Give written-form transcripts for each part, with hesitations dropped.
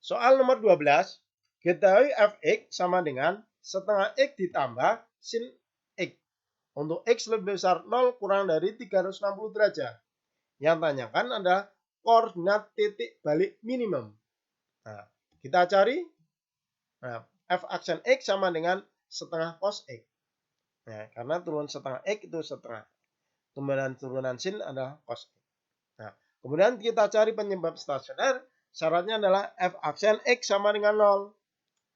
Soal nomor 12, ketahui fx sama dengan setengah x ditambah sin x. Untuk x lebih besar 0 kurang dari 360 derajat. Yang tanyakan adalah koordinat titik balik minimum. Nah, kita cari. Nah, f aksen x sama dengan setengah cos x. Nah, karena turun setengah x itu setengah. Kemudian turunan sin adalah cos x. Nah, kemudian kita cari penyebab stasioner. Syaratnya adalah f aksen x sama dengan 0.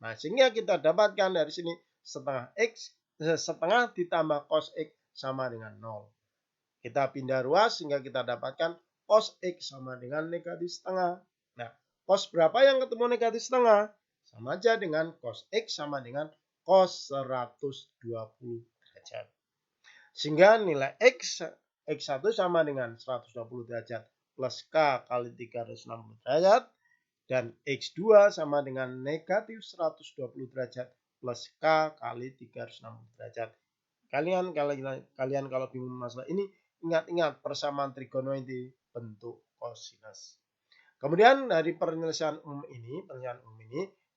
Nah, sehingga kita dapatkan dari sini setengah x, setengah ditambah cos x sama dengan 0. Kita pindah ruas sehingga kita dapatkan cos x sama dengan negatif setengah. Nah, cos berapa yang ketemu negatif setengah? Sama aja dengan cos x sama dengan cos 120 derajat. Sehingga nilai x1 sama dengan 120 derajat plus k kali 360 derajat. Dan x2 sama dengan negatif 120 derajat plus k kali 360 derajat. Kalian kalau bingung masalah ini, ingat-ingat persamaan trigonometri bentuk kosinus. Kemudian dari penyelesaian umum ini,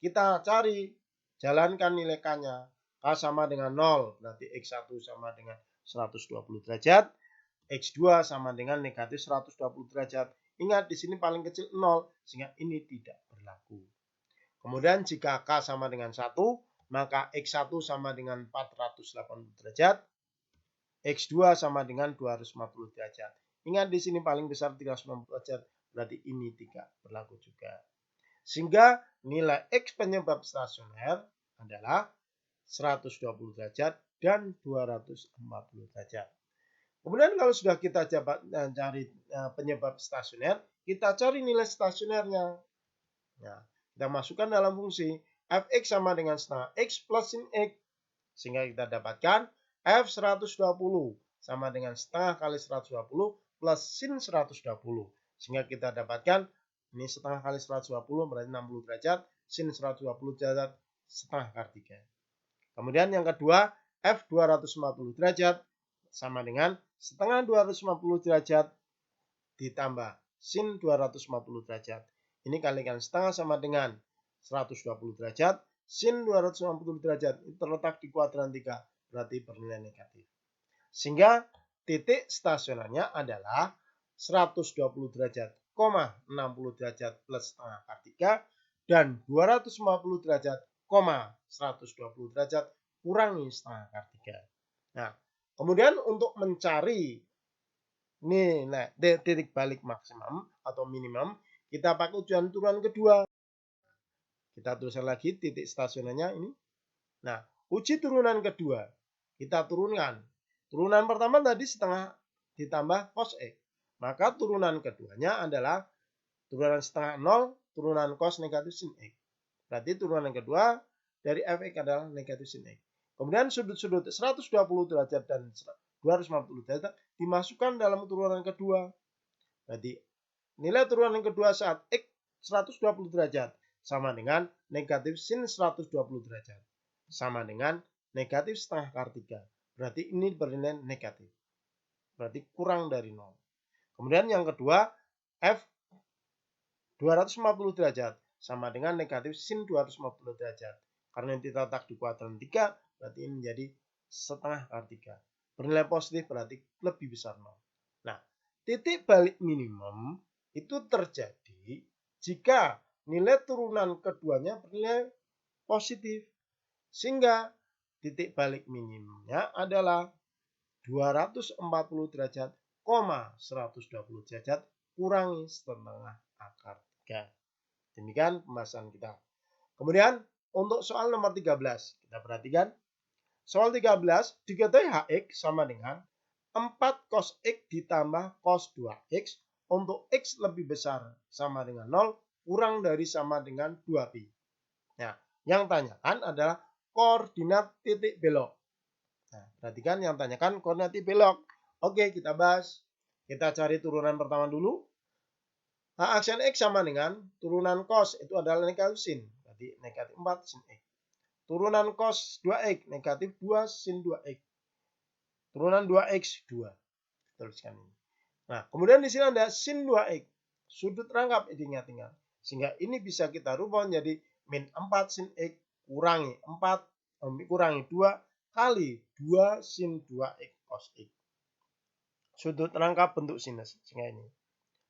kita cari, jalankan nilai k-nya. K sama dengan 0, berarti x1 sama dengan 120 derajat. X2 sama dengan negatif 120 derajat. Ingat di sini paling kecil 0, sehingga ini tidak berlaku. Kemudian jika K sama dengan 1, maka X1 sama dengan 480 derajat. X2 sama dengan 250 derajat. Ingat di sini paling besar 390 derajat, berarti ini tidak berlaku juga. Sehingga nilai X penyebab stasioner adalah 120 derajat dan 240 derajat. Kemudian kalau sudah kita cari penyebab stasioner, kita cari nilai stasionernya. Nah, kita masukkan dalam fungsi fx sama dengan setengah x plus sin x. Sehingga kita dapatkan f120 sama dengan setengah kali 120 plus sin 120. Sehingga kita dapatkan ini setengah kali 120 berarti 60 derajat, sin 120 derajat setengah akar 3. Kemudian yang kedua, f 250 derajat sama dengan setengah 250 derajat ditambah sin 250 derajat. Ini kalikan setengah sama dengan 120 derajat. Sin 250 derajat itu terletak di kuadran 3. Berarti bernilai negatif. Sehingga titik stasionernya adalah 120 derajat, 60 derajat plus setengah akar 3. Dan 250 derajat, 120 derajat kurangi setengah akar 3. Nah, kemudian untuk mencari nilai titik balik maksimum atau minimum, kita pakai ujian turunan kedua. Kita tuliskan lagi titik stasionernya ini. Nah, uji turunan kedua, kita turunkan. Turunan pertama tadi setengah ditambah cos x. Maka turunan keduanya adalah turunan setengah 0, turunan cos negatif sin x. Berarti turunan kedua dari fx adalah negatif sin x. Kemudian sudut-sudut 120 derajat dan 250 derajat dimasukkan dalam turunan kedua. Berarti nilai turunan kedua saat x 120 derajat sama dengan negatif sin 120 derajat. Sama dengan negatif setengah akar 3. Berarti ini bernilai negatif. Berarti kurang dari 0. Kemudian yang kedua, f 250 derajat sama dengan negatif sin 250 derajat. Karena ini terletak di kuadran 3, berarti ini menjadi setengah akar 3. Bernilai positif berarti lebih besar 0. Nah, titik balik minimum itu terjadi jika nilai turunan keduanya bernilai positif. Sehingga titik balik minimumnya adalah 240 derajat, 120 derajat kurangi setengah akar 3. Demikian pembahasan kita. Kemudian untuk soal nomor 13, kita perhatikan. Soal 13, diketahui hx sama dengan 4 cos x ditambah cos 2x untuk x lebih besar sama dengan 0 kurang dari sama dengan 2pi. Nah, yang tanyakan adalah koordinat titik belok. Nah, perhatikan yang tanyakan koordinat titik belok. Oke, kita bahas. Kita cari turunan pertama dulu. H aksen x sama dengan turunan cos itu adalah negatif sin. Berarti negatif 4 sin x. Turunan cos 2x, negatif 2 sin 2x. Turunan 2x, 2. Tuliskan ini. Nah, kemudian di sini ada sin 2x. Sudut rangkap, ingat-ingat. Sehingga ini bisa kita rubah menjadi min 4 sin X kurangi 2 kali 2 sin 2X cos X. Sudut rangka bentuk sinus. Sehingga ini.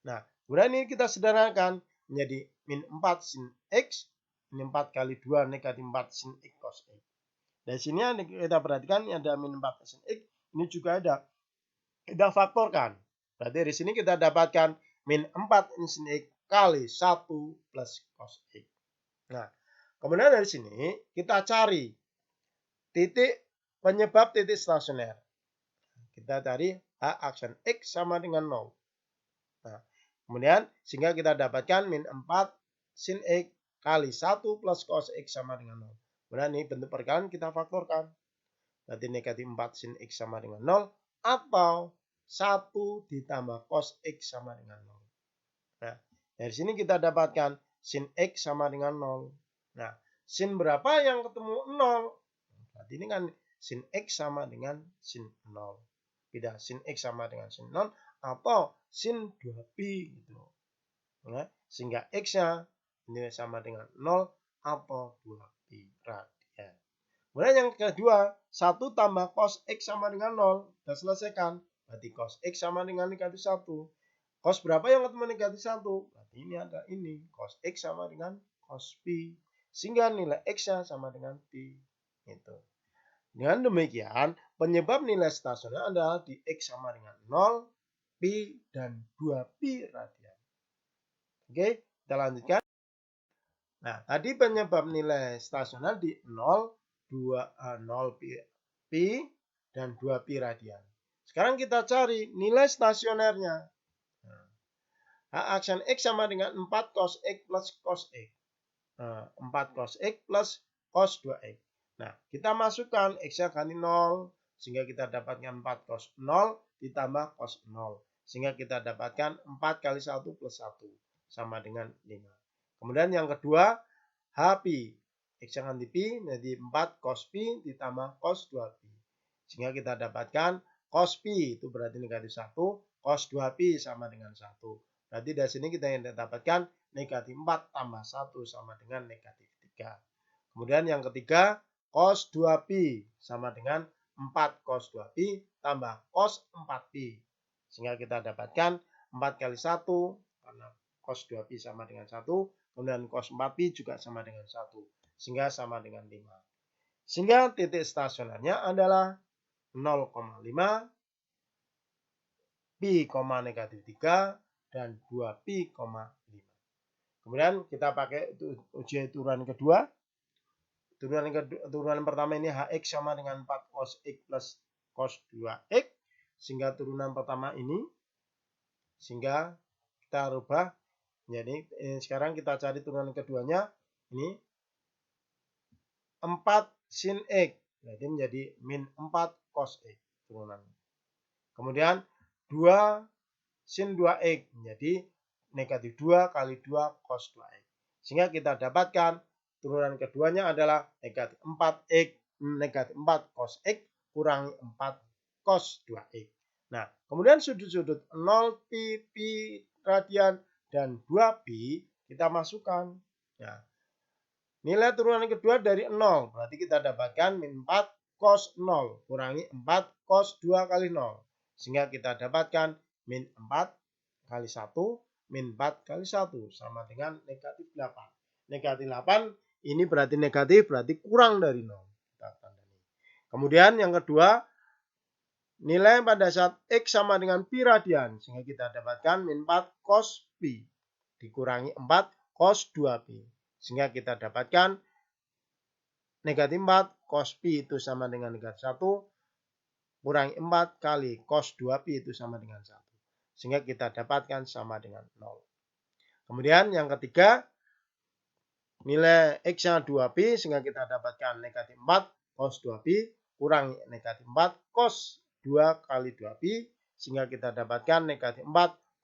Nah, kemudian ini kita sederhanakan menjadi min 4 sin X. Ini 4 kali 2 negatif 4 sin X cos X. Dari sini kita perhatikan ini ada min 4 sin X. Ini juga ada. Kita faktorkan. Berarti dari sini kita dapatkan min 4 sin X kali 1 plus cos X. Nah, kemudian dari sini kita cari titik penyebab titik stasioner. Kita cari H aksen X sama dengan 0. Nah, kemudian sehingga kita dapatkan min 4 sin X kali 1 plus cos X sama dengan 0. Kemudian ini bentuk perkalian kita faktorkan. Berarti negatif 4 sin X sama dengan 0 atau 1 ditambah cos X sama dengan 0. Nah, dari sini kita dapatkan sin X sama dengan 0. Nah, sin berapa yang ketemu 0? Berarti ini kan sin X sama dengan sin 0. Tidak, sin X sama dengan sin 0 atau sin 2pi gitu. Nah, sehingga X-nya ini sama dengan 0 atau 2pi radian. Kemudian yang kedua, 1 tambah cos X sama dengan 0. Kita selesaikan. Berarti cos X sama dengan negatif 1. Cos berapa yang ketemu negatif 1? Berarti ini ada ini. Cos X sama dengan cos pi. Sehingga nilai X-nya sama dengan pi. Gitu. Dengan demikian, penyebab nilai stasioner adalah di X sama dengan 0, pi, dan 2pi radian. Oke, kita lanjutkan. Nah, tadi penyebab nilai stasioner di 0, 0 pi, dan 2pi radian. Sekarang kita cari nilai stasionernya. H aksen X sama dengan 4 cos X plus cos X. 4 cos X plus cos 2X. Nah, kita masukkan X-nya kali 0. Sehingga kita dapatkan 4 cos 0 ditambah cos 0. Sehingga kita dapatkan 4 kali 1 plus 1. Sama dengan 5. Kemudian yang kedua, H pi. X-nya ganti pi, jadi 4 cos pi ditambah cos 2pi. Sehingga kita dapatkan cos pi itu berarti negatif 1, cos 2pi sama dengan 1. Berarti dari sini kita yang dapatkan negatif 4 tambah 1 sama dengan negatif 3. Kemudian yang ketiga, cos 2pi sama dengan 4 cos 2pi tambah cos 4pi. Sehingga kita dapatkan 4 kali 1, karena cos 2pi sama dengan 1. Kemudian cos 4pi juga sama dengan 1. Sehingga sama dengan 5. Sehingga titik stasionernya adalah 0,5, pi, negatif 3, dan 2pi, 5. Kemudian kita pakai ujian turunan kedua. Turunan pertama ini Hx sama dengan 4 cos X plus cos 2X. Sehingga turunan pertama ini. Sehingga kita rubah. Jadi sekarang kita cari turunan keduanya. Ini 4 sin X. Jadi menjadi min 4 cos X turunan. Kemudian 2 sin 2X menjadi negatif 2 kali 2 cos 2X. Sehingga kita dapatkan turunan keduanya adalah negatif 4X, negatif 4 cos X kurangi 4 cos 2X. Nah, kemudian sudut-sudut 0 pi, pi radian, dan 2pi kita masukkan. Nah, nilai turunan kedua dari 0. Berarti kita dapatkan min 4 cos 0 kurangi 4 cos 2 kali 0. Sehingga kita dapatkan min 4 kali 1, min 4 kali 1 sama dengan negatif 8. Negatif 8 ini berarti negatif, berarti kurang dari 0. Kita tandai. Kemudian yang kedua, nilai pada saat X sama dengan pi radian. Sehingga kita dapatkan min 4 cos pi dikurangi 4 cos 2pi. Sehingga kita dapatkan negatif 4 cos pi itu sama dengan negatif 1 kurangi 4 kali cos 2pi itu sama dengan 1. Sehingga kita dapatkan sama dengan 0. Kemudian yang ketiga, nilai X-nya 2pi sehingga kita dapatkan negatif 4 cos 2pi kurangi negatif 4 cos 2 kali 2pi. Sehingga kita dapatkan negatif 4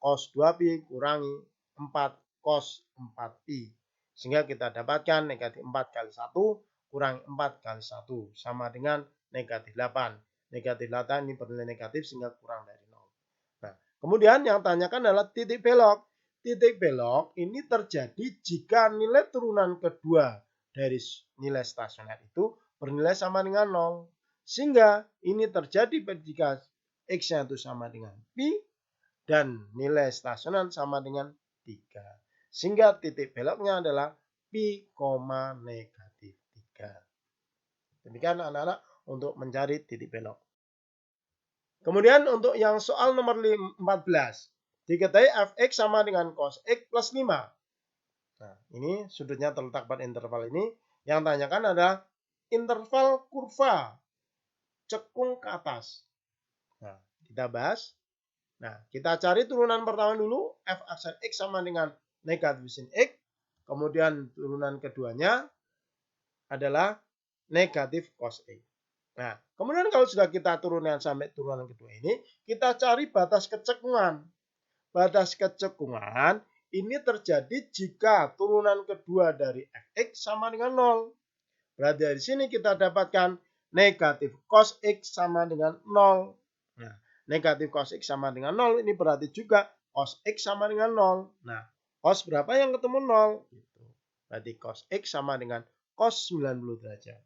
cos 2pi kurangi 4 cos 4pi. Sehingga kita dapatkan negatif 4 kali 1 kurangi 4 kali 1 sama dengan negatif 8. Negatif 8 ini bernilai negatif sehingga kurang dari 0. Nah, kemudian yang tanyakan adalah titik belok. titik belok ini terjadi jika nilai turunan kedua dari nilai stasioner itu bernilai sama dengan 0. Sehingga ini terjadi jika X-nya itu sama dengan pi dan nilai stasioner sama dengan 3. Sehingga titik beloknya adalah pi, negatif 3. Demikian anak-anak untuk mencari titik belok. Kemudian untuk yang soal nomor 14. Diketahui fx sama dengan cos x plus 5. Nah, ini sudutnya terletak pada interval ini. Yang tanyakan adalah interval kurva cekung ke atas. Nah, kita bahas. Nah, kita cari turunan pertama dulu. F aksen x sama dengan negatif sin x. Kemudian turunan keduanya adalah negatif cos x. Nah, kemudian kalau sudah kita turunkan sampai turunan kedua ini, kita cari batas kecekungan. Batas kecekungan ini terjadi jika turunan kedua dari fx sama dengan 0. Berarti dari sini kita dapatkan negatif cos x sama dengan 0. Nah, negatif cos x sama dengan 0 ini berarti juga cos x sama dengan 0. Nah, cos berapa yang ketemu 0? Berarti cos x sama dengan cos 90 derajat.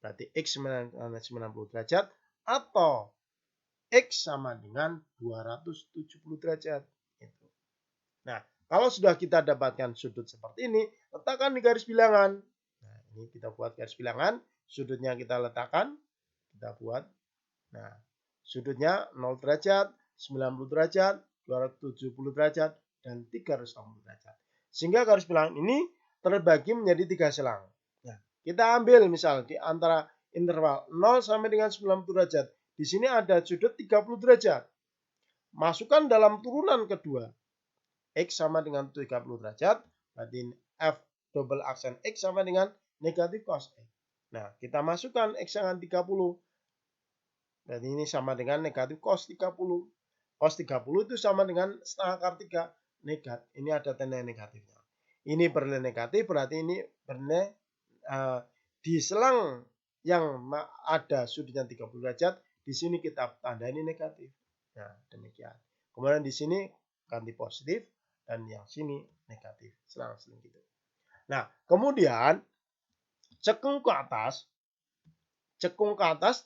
Berarti X 90 derajat atau X sama dengan 270 derajat. Nah, kalau sudah kita dapatkan sudut seperti ini, letakkan di garis bilangan. Nah, ini kita buat garis bilangan. Sudutnya kita letakkan. Kita buat. Nah, sudutnya 0 derajat, 90 derajat, 270 derajat, dan 360 derajat. Sehingga garis bilangan ini terbagi menjadi 3 selang. Kita ambil misal di antara interval 0 sampai dengan 90 derajat. Di sini ada sudut 30 derajat. Masukkan dalam turunan kedua. X sama dengan 30 derajat. Berarti F double aksen X sama dengan negatif cos X. Nah, kita masukkan X dengan 30. Berarti ini sama dengan negatif cos 30. Cos 30 itu sama dengan setengah akar 3. Negatif. Ini ada tanda negatifnya. Ini bernilai negatif, berarti ini bernilai di selang yang ada sudutnya 30 derajat, di sini kita tanda ini negatif. Nah, demikian. Kemudian di sini ganti positif dan yang sini negatif. Selang-seling gitu. Nah, kemudian cekung ke atas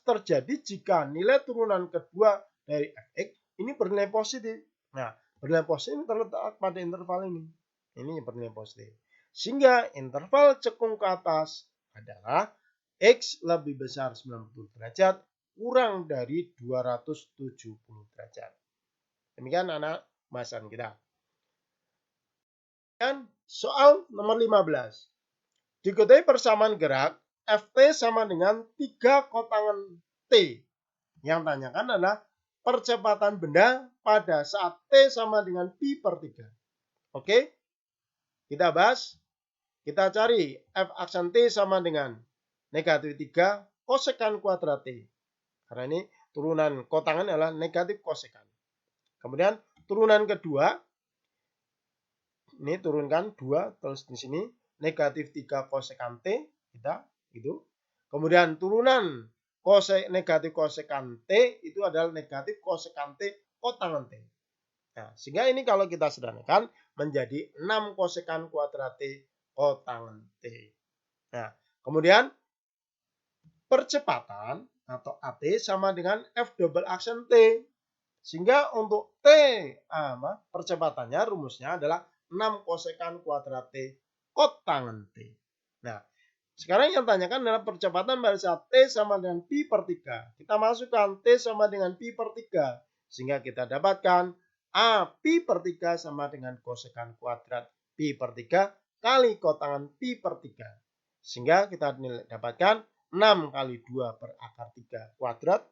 terjadi jika nilai turunan kedua dari fx ini bernilai positif. Nah, bernilai positif terletak pada interval ini. Ini bernilai positif. Sehingga interval cekung ke atas adalah X lebih besar 90 derajat kurang dari 270 derajat. Demikian anak bahasan kita. Dan soal nomor 15. Diketahui persamaan gerak Ft sama dengan 3 kotangan T. Yang tanyakan adalah percepatan benda pada saat T sama dengan pi per 3. Oke? Kita bahas. Kita cari F aksen T sama dengan negatif 3 kosekan kuadrat T. Karena ini turunan kotangan adalah negatif kosekan. Kemudian turunan kedua, ini turunkan 2, terus di sini negatif 3 kosekan T. Kita, gitu. Kemudian turunan negatif kosekan T itu adalah negatif kosekan T kotangan T. Nah, sehingga ini kalau kita sederhanakan menjadi 6 kosekan kuadrat T kotangan T. Nah, kemudian percepatan atau AT sama dengan F double aksen T. Sehingga untuk T, percepatannya rumusnya adalah 6 kosekan kuadrat T kotangan T. Nah, sekarang yang tanyakan adalah percepatan pada saat T sama dengan pi per 3. Kita masukkan T sama dengan pi per 3. Sehingga kita dapatkan A pi per 3 sama dengan kosekan kuadrat pi per 3 kali kotangan pi per 3. Sehingga kita dapatkan 6 kali 2 per akar 3 kuadrat.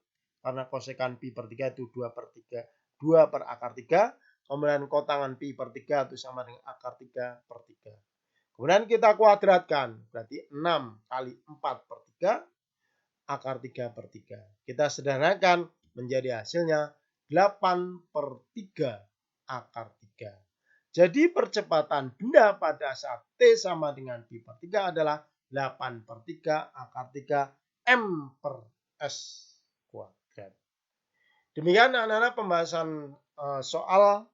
Karena kosekan pi per 3 itu 2 per 3. 2 per akar 3. Kemudian kotangan pi per 3 itu sama dengan akar 3 per 3. Kemudian kita kuadratkan. Berarti 6 kali 4 per 3. Akar 3 per 3. Kita sederhanakan menjadi hasilnya 8 per 3 akar 3. Jadi percepatan benda pada saat T sama dengan pi per 3 adalah 8 per 3 akar 3 M per S kuadrat. Demikian anak-anak pembahasan soal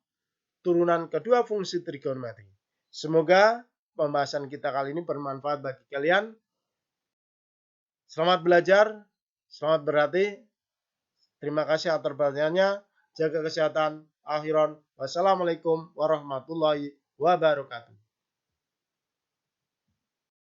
turunan kedua fungsi trigonometri. Semoga pembahasan kita kali ini bermanfaat bagi kalian. Selamat belajar, selamat berlatih. Terima kasih atas perhatiannya. Jaga kesehatan. Akhiran. Wassalamualaikum warahmatullahi wabarakatuh.